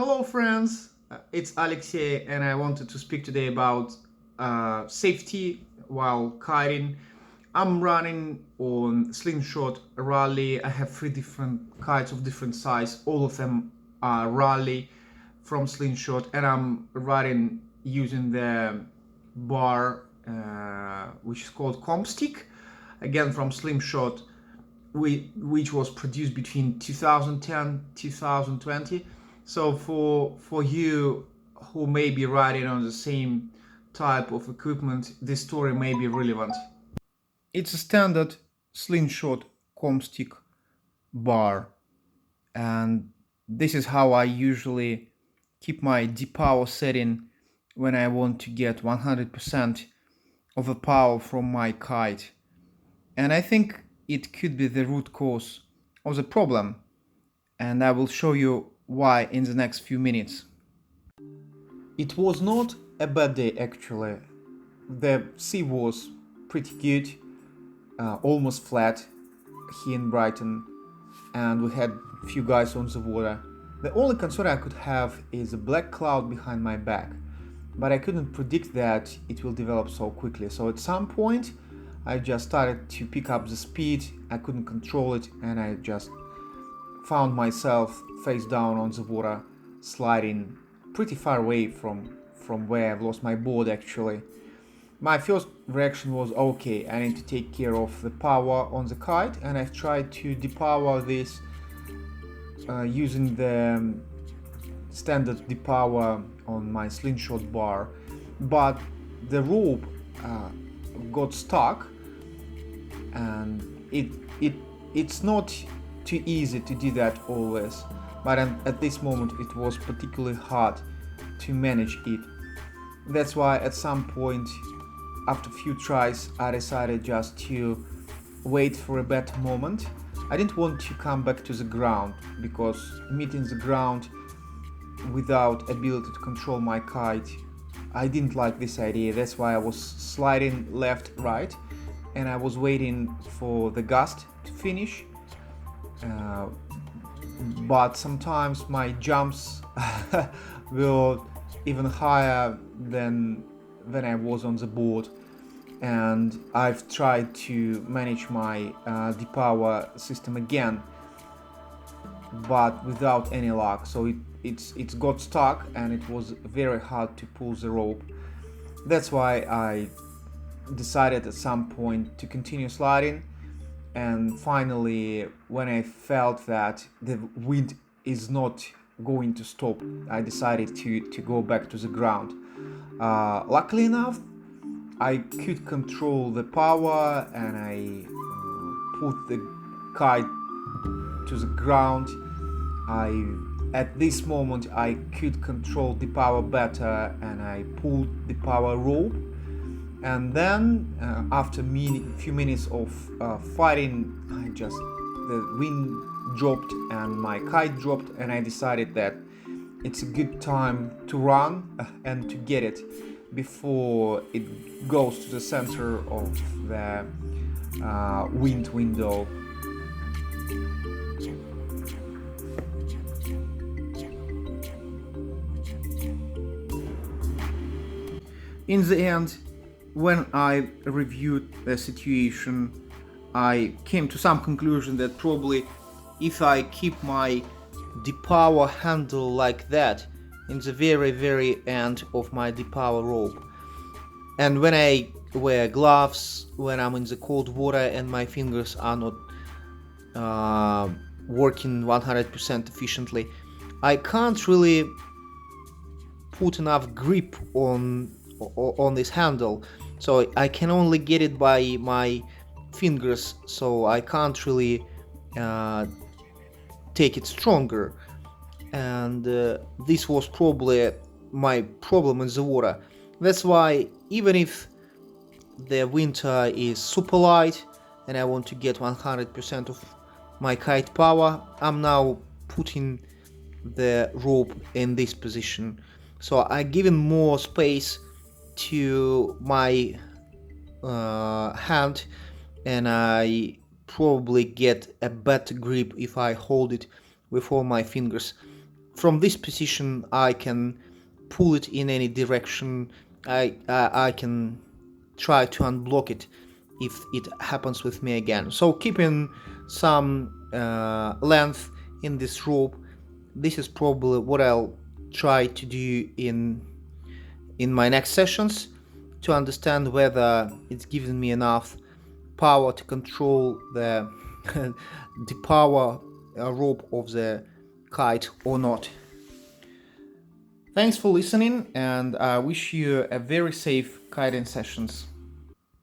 Hello friends, it's Alexey and I wanted to speak today about safety while kiting. I'm running on Slingshot Rally. I have three different kites of different size. All of them are Rally from Slingshot, and I'm riding using the bar which is called Compstick, again from Slingshot, which was produced between 2010 2020. So for you who may be riding on the same type of equipment, this story may be relevant. It's a standard Slingshot Compstick bar, and this is how I usually keep my D-power setting when I want to get 100% of the power from my kite. And I think it could be the root cause of the problem, and I will show you why in the next few minutes. It was not a bad day actually. The sea was pretty good, almost flat here in Brighton, and we had a few guys on the water. The only concern I could have is a black cloud behind my back, but I couldn't predict that it will develop so quickly. So at some point I just started to pick up the speed. I couldn't control it, and I just found myself face down on the water, sliding pretty far away from where I've lost my board actually. My first reaction was, okay, I need to take care of the power on the kite, and I've tried to depower this using the standard depower on my Slingshot bar, but the rope got stuck, and it's not too easy to do that always, but at this moment it was particularly hard to manage it. That's why at some point, after a few tries, I decided just to wait for a better moment. I didn't want to come back to the ground, because meeting the ground without ability to control my kite, I didn't like this idea. That's why I was sliding left, right, and I was waiting for the gust to finish. But sometimes my jumps were even higher than when I was on the board, and I've tried to manage my depower system again, but without any luck. So it's got stuck, and it was very hard to pull the rope. That's why I decided at some point to continue sliding, and finally, when I felt that the wind is not going to stop, I decided to go back to the ground. Luckily enough, I could control the power, and I put the kite to the ground. At this moment I could control the power better, and I pulled the power rope. And then after a few minutes of fighting, the wind dropped and my kite dropped, and I decided that it's a good time to run and to get it before it goes to the center of the wind window. In the end, when I reviewed the situation, I came to some conclusion that probably if I keep my depower handle like that in the very end of my depower rope, and when I wear gloves when I'm in the cold water and my fingers are not working 100% efficiently, I can't really put enough grip on this handle, so I can only get it by my fingers, so I can't really take it stronger, and this was probably my problem in the water. That's why even if the winter is super light and I want to get 100% of my kite power, I'm now putting the rope in this position, so I given more space to my hand, and I probably get a better grip if I hold it with all my fingers. from this position I can pull it in any direction. I can try to unblock it if it happens with me again. So keeping some length in this rope, this is probably what I'll try to do in my next sessions, to understand whether it's given me enough power to control the the power rope of the kite or not. Thanks for listening, and I wish you a very safe kiting sessions.